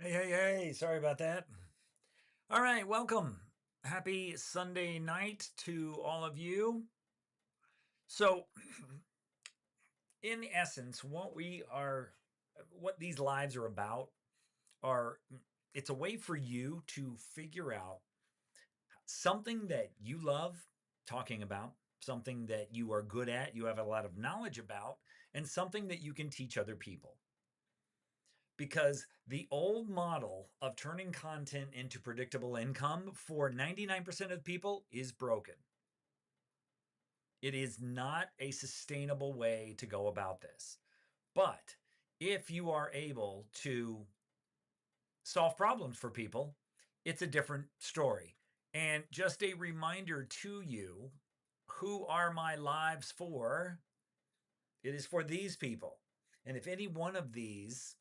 Hey, sorry about that. All right, welcome. Happy Sunday night to all of you. So, in essence, what these lives are about are it's a way for you to figure out something that you love talking about, something that you are good at, you have a lot of knowledge about, and something that you can teach other people. Because the old model of turning content into predictable income for 99% of people is broken. It is not a sustainable way to go about this. But if you are able to solve problems for people, it's a different story. And just a reminder to you, who are my lives for? It is for these people. And if any one of these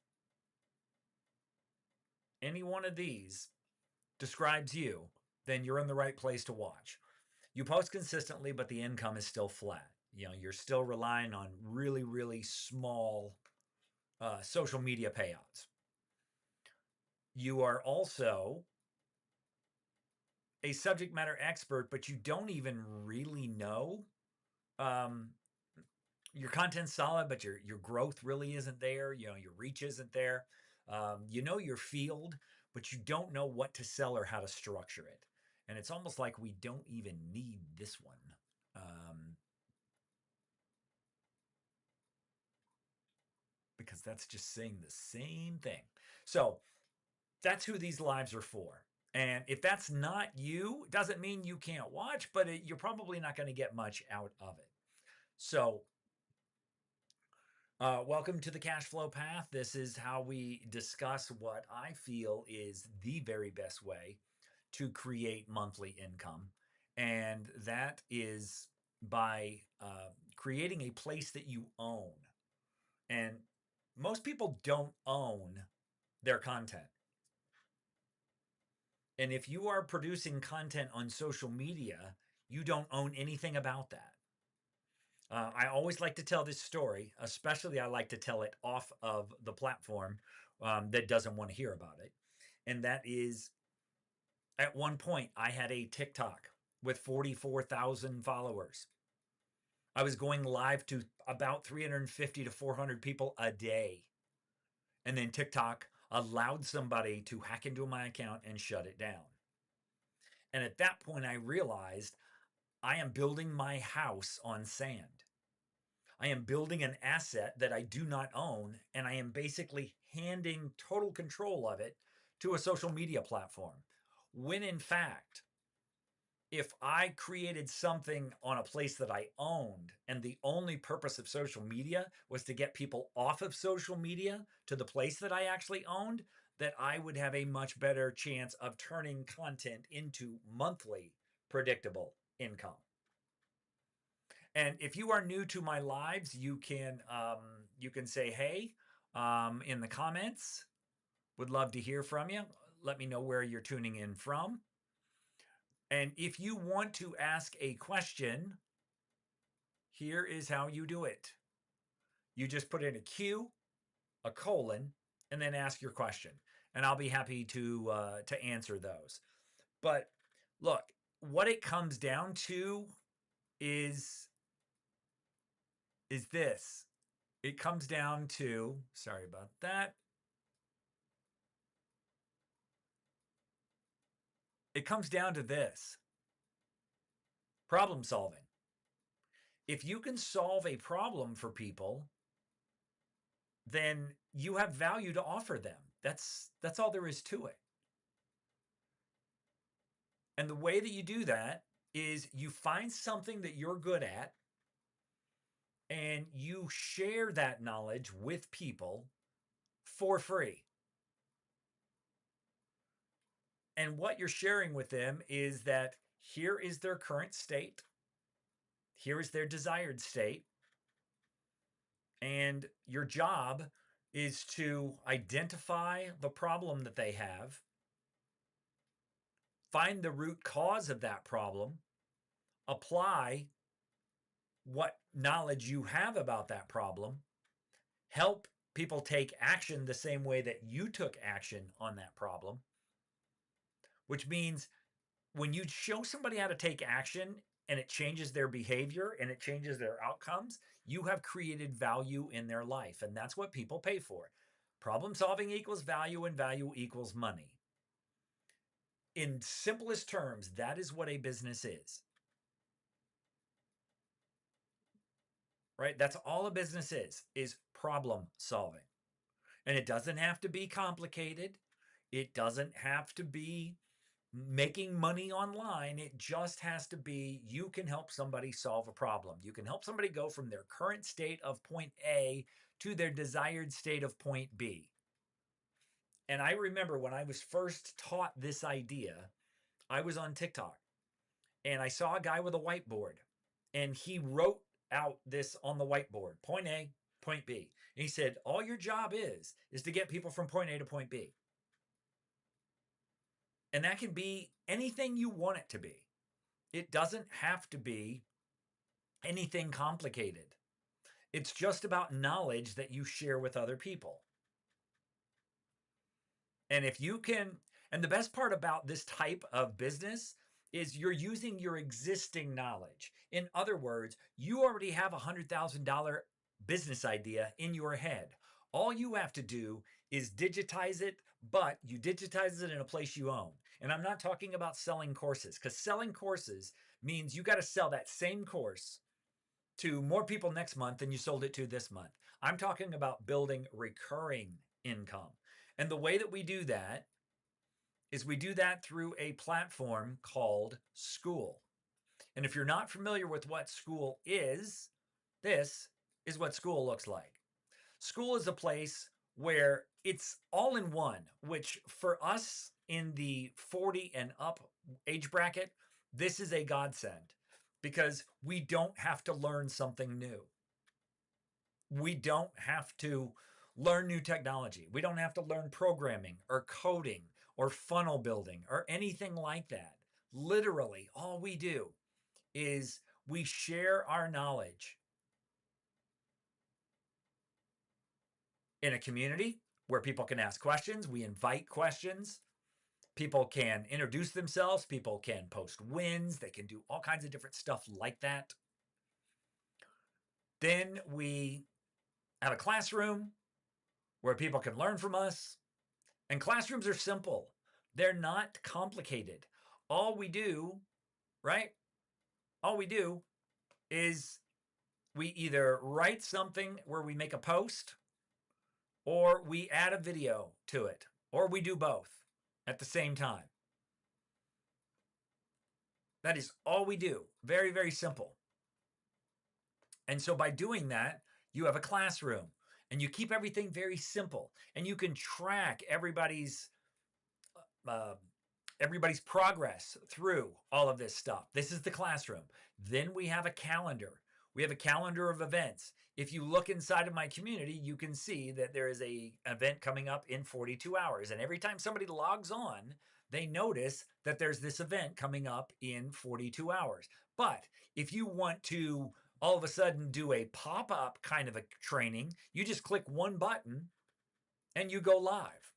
describes you, then you're in the right place to watch. You post consistently, but the income is still flat. You're still relying on really, really small social media payouts. You are also a subject matter expert, but you don't even really know. Um, your content's solid, but your growth really isn't there. Your reach isn't there. You know your field, but you don't know what to sell or how to structure it. And it's almost like we don't even need this one. Because that's just saying the same thing. So that's who these lives are for. And if that's not you, doesn't mean you can't watch, but you're probably not going to get much out of it. So, welcome to the Cash Flow Path. This is how we discuss what I feel is the very best way to create monthly income. And that is by creating a place that you own. And most people don't own their content. And if you are producing content on social media, you don't own anything about that. I always like to tell this story, especially I like to tell it off of the platform that doesn't want to hear about it. And that is at one point, I had a TikTok with 44,000 followers. I was going live to about 350 to 400 people a day. And then TikTok allowed somebody to hack into my account and shut it down. And at that point, I realized I am building my house on sand. I am building an asset that I do not own, and I am basically handing total control of it to a social media platform. When in fact, if I created something on a place that I owned, and the only purpose of social media was to get people off of social media to the place that I actually owned, that I would have a much better chance of turning content into monthly predictable income. And if you are new to my lives, you can say hey in the comments. Would love to hear from you. Let me know where you're tuning in from. And if you want to ask a question, here is how you do it. You just put in a Q, a colon, and then ask your question, and I'll be happy to answer those. But look, what it comes down to is this. It comes down to, sorry about that. It comes down to this: problem solving. If you can solve a problem for people, then you have value to offer them. That's all there is to it. And the way that you do that is you find something that you're good at and you share that knowledge with people for free. And what you're sharing with them is that here is their current state, here is their desired state, and your job is to identify the problem that they have, find the root cause of that problem, apply what knowledge you have about that problem, help people take action the same way that you took action on that problem, which means when you show somebody how to take action and it changes their behavior and it changes their outcomes, you have created value in their life. And that's what people pay for. Problem solving equals value, and value equals money. In simplest terms, that is what a business is, right? That's all a business is problem solving. And it doesn't have to be complicated. It doesn't have to be making money online. It just has to be you can help somebody solve a problem. You can help somebody go from their current state of point A to their desired state of point B. And I remember when I was first taught this idea, I was on TikTok and I saw a guy with a whiteboard and he wrote out this on the whiteboard, point A, point B. And he said, all your job is to get people from point A to point B. And that can be anything you want it to be. It doesn't have to be anything complicated. It's just about knowledge that you share with other people. And if you can, and the best part about this type of business is you're using your existing knowledge. In other words, you already have a $100,000 business idea in your head. All you have to do is digitize it, but you digitize it in a place you own. And I'm not talking about selling courses, because selling courses means you got to sell that same course to more people next month than you sold it to this month. I'm talking about building recurring income. And the way that we do that is we do that through a platform called Skool. And if you're not familiar with what Skool is, this is what Skool looks like. Skool is a place where it's all in one, which for us in the 40 and up age bracket, this is a godsend because we don't have to learn something new. We don't have to learn new technology. We don't have to learn programming or coding or funnel building or anything like that. Literally, all we do is we share our knowledge in a community where people can ask questions. We invite questions. People can introduce themselves. People can post wins. They can do all kinds of different stuff like that. Then we have a classroom where people can learn from us. And classrooms are simple. They're not complicated. All we do, right? All we do is we either write something where we make a post, or we add a video to it, or we do both at the same time. That is all we do. Very, very simple. And so by doing that, you have a classroom and you keep everything very simple, and you can track everybody's progress through all of this stuff. This is the classroom. Then we have a calendar. We have a calendar of events. If you look inside of my community, you can see that there is an event coming up in 42 hours. And every time somebody logs on, they notice that there's this event coming up in 42 hours. But if you want to all of a sudden do a pop-up kind of a training, you just click one button and you go live.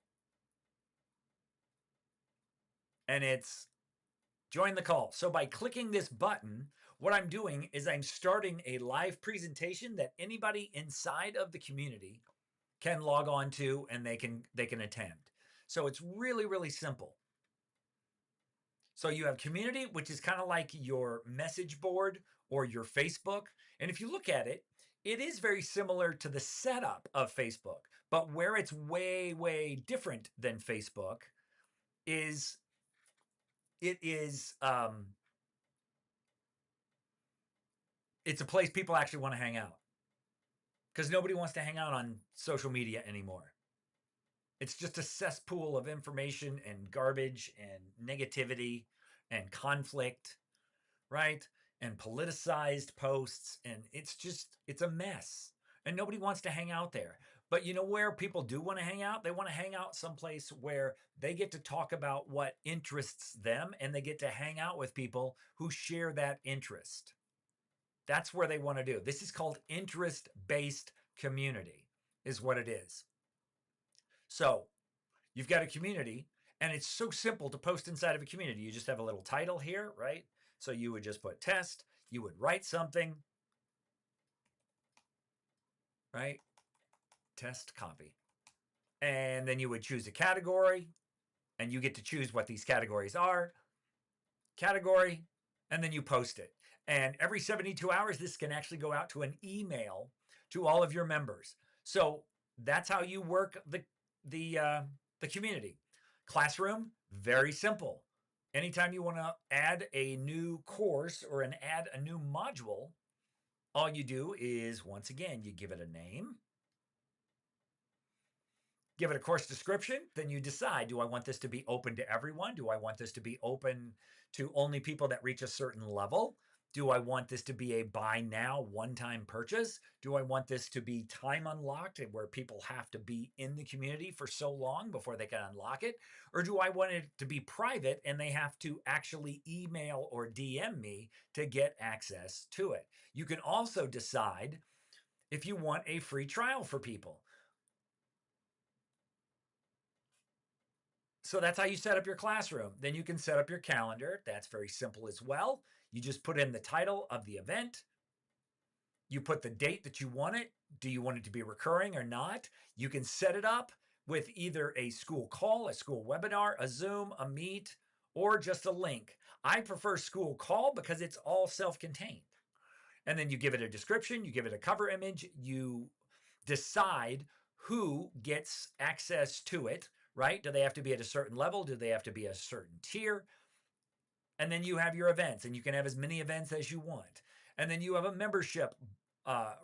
And it's join the call. So by clicking this button, what I'm doing is I'm starting a live presentation that anybody inside of the community can log on to, and they can attend. So it's really, really simple. So you have community, which is kind of like your message board or your Facebook. And if you look at it, it is very similar to the setup of Facebook. But where it's way, way different than Facebook is it's a place people actually want to hang out, because nobody wants to hang out on social media anymore. It's just a cesspool of information and garbage and negativity and conflict, right? And politicized posts. And it's a mess. And nobody wants to hang out there. But you know where people do want to hang out? They want to hang out someplace where they get to talk about what interests them, and they get to hang out with people who share that interest. That's where they want to do. This is called interest-based community. is what it is. So you've got a community, and it's so simple to post inside of a community. You just have a little title here, right? So you would just put test, you would write something, right? Test copy. And then you would choose a category, and you get to choose what these categories are. Category, and then you post it. And every 72 hours, this can actually go out to an email to all of your members. So that's how you work the community. Classroom, very simple. Anytime you want to add a new course or add a new module, all you do is, once again, you give it a name, give it a course description, then you decide, do I want this to be open to everyone? Do I want this to be open to only people that reach a certain level? Do I want this to be a buy now, one-time purchase? Do I want this to be time unlocked where people have to be in the community for so long before they can unlock it? Or do I want it to be private and they have to actually email or DM me to get access to it? You can also decide if you want a free trial for people. So that's how you set up your classroom. Then you can set up your calendar. That's very simple as well. You just put in the title of the event. You put the date that you want it. Do you want it to be recurring or not? You can set it up with either a Skool call, a Skool webinar, a Zoom, a Meet, or just a link. I prefer Skool call because it's all self-contained. And then you give it a description, you give it a cover image, you decide who gets access to it, right? Do they have to be at a certain level? Do they have to be a certain tier? And then you have your events, and you can have as many events as you want. And then you have a membership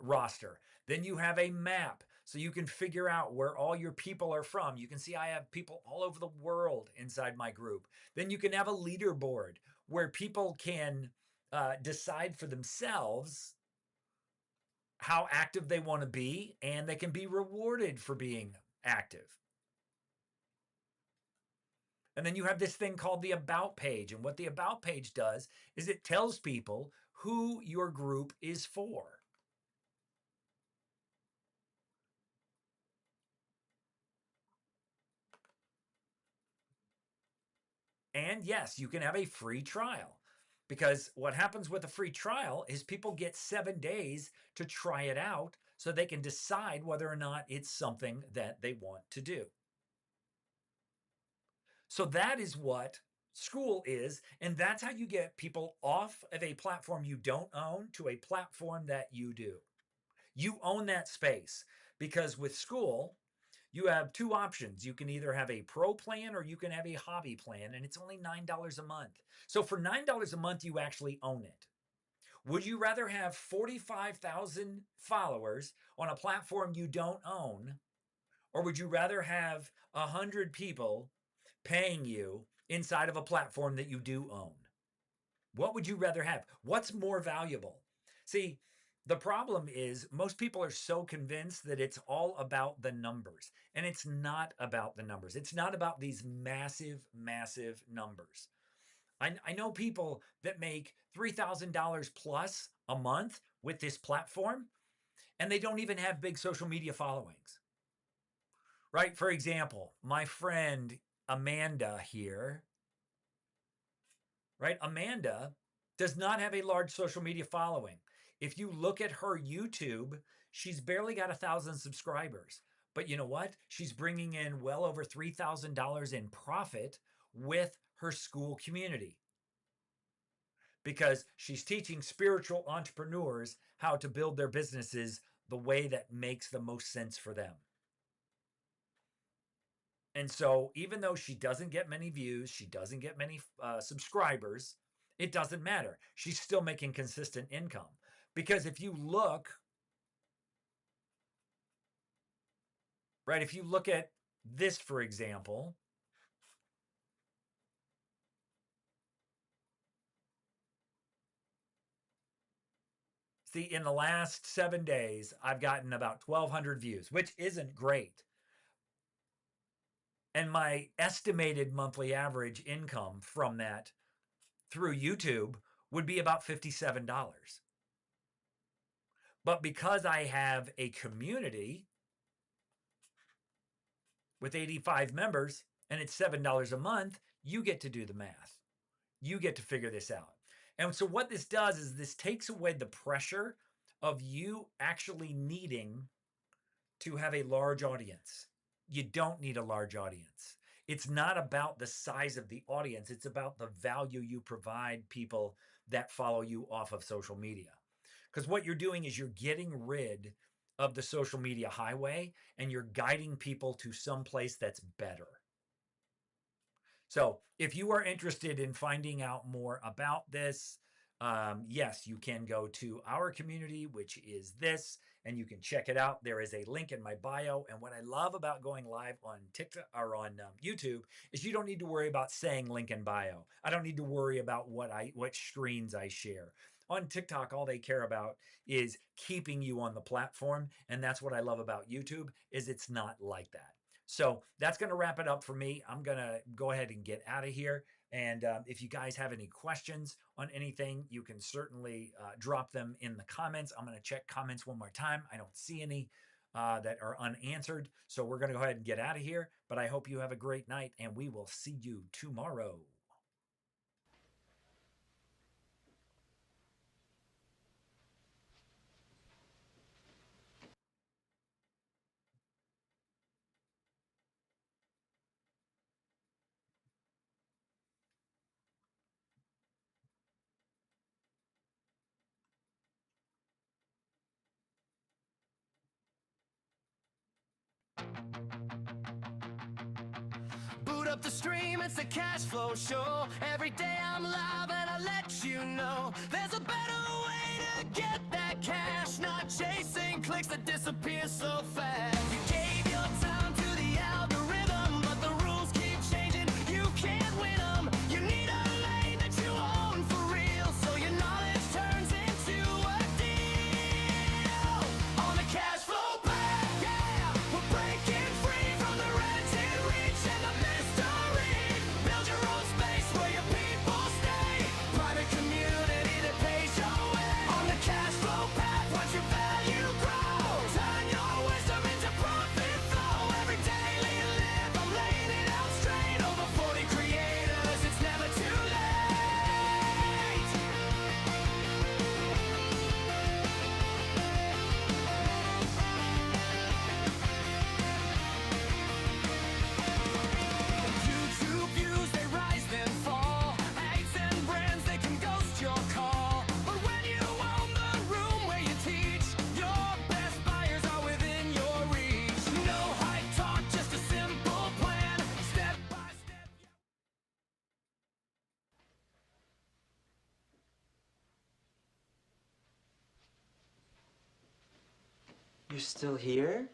roster. Then you have a map, so you can figure out where all your people are from. You can see I have people all over the world inside my group. Then you can have a leaderboard where people can decide for themselves how active they want to be, and they can be rewarded for being active. And then you have this thing called the About page. And what the About page does is it tells people who your group is for. And yes, you can have a free trial, because what happens with a free trial is people get 7 days to try it out so they can decide whether or not it's something that they want to do. So that is what Skool is, and that's how you get people off of a platform you don't own to a platform that you do. You own that space, because with Skool, you have two options. You can either have a pro plan or you can have a hobby plan, and it's only $9 a month. So for $9 a month, you actually own it. Would you rather have 45,000 followers on a platform you don't own, or would you rather have 100 people paying you inside of a platform that you do own? What would you rather have? What's more valuable? See, the problem is most people are so convinced that it's all about the numbers, and it's not about the numbers. It's not about these massive, massive numbers. I know people that make $3,000 plus a month with this platform, and they don't even have big social media followings, right? For example, my friend Amanda here, right? Amanda does not have a large social media following. If you look at her YouTube, she's barely got 1,000 subscribers. But you know what? She's bringing in well over $3,000 in profit with her Skool community, because she's teaching spiritual entrepreneurs how to build their businesses the way that makes the most sense for them. And so even though she doesn't get many views, she doesn't get many subscribers, it doesn't matter. She's still making consistent income. Because if you look, right, if you look at this, for example, see, in the last 7 days, I've gotten about 1,200 views, which isn't great. And my estimated monthly average income from that through YouTube would be about $57. But because I have a community, with 85 members and it's $7 a month, you get to do the math. You get to figure this out. And so what this does is this takes away the pressure of you actually needing to have a large audience. You don't need a large audience. It's not about the size of the audience. It's about the value you provide people that follow you off of social media. Because what you're doing is you're getting rid of the social media highway and you're guiding people to some place that's better. So if you are interested in finding out more about this, yes, you can go to our community, which is this, and you can check it out. There is a link in my bio. And what I love about going live on TikTok or on YouTube is you don't need to worry about saying link in bio. I don't need to worry about what screens I share. On TikTok, all they care about is keeping you on the platform. And that's what I love about YouTube is it's not like that. So that's going to wrap it up for me. I'm going to go ahead and get out of here. And if you guys have any questions on anything, you can certainly drop them in the comments. I'm going to check comments one more time. I don't see any that are unanswered. So we're going to go ahead and get out of here. But I hope you have a great night and we will see you tomorrow. Boot up the stream, it's the cash flow show. Every day I'm live and I let you know there's a better way to get that cash, not chasing clicks that disappear so fast. You gave your time to the algorithm, but the rules keep changing. You can't win them. You need a lane that you own for real, so your knowledge turns into a deal. On the cash flow path, yeah, we're breaking free from the rented reach and the mystery. Build your own space where your people stay. Private community that pays your way. On the cash flow path, watch your value grow. Turn your wisdom into profit flow. Every daily live, I'm laying it out straight. Over 40 creators, it's never too late. YouTube views, they rise then fall. Ads and brands, they can ghost your call. But when you own the room where you teach, your best buyers are within your reach. No hype talk, just a simple plan. Step by step. You're still here?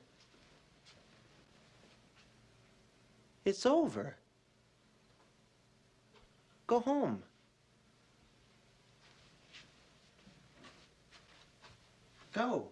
It's over. Go home. Go.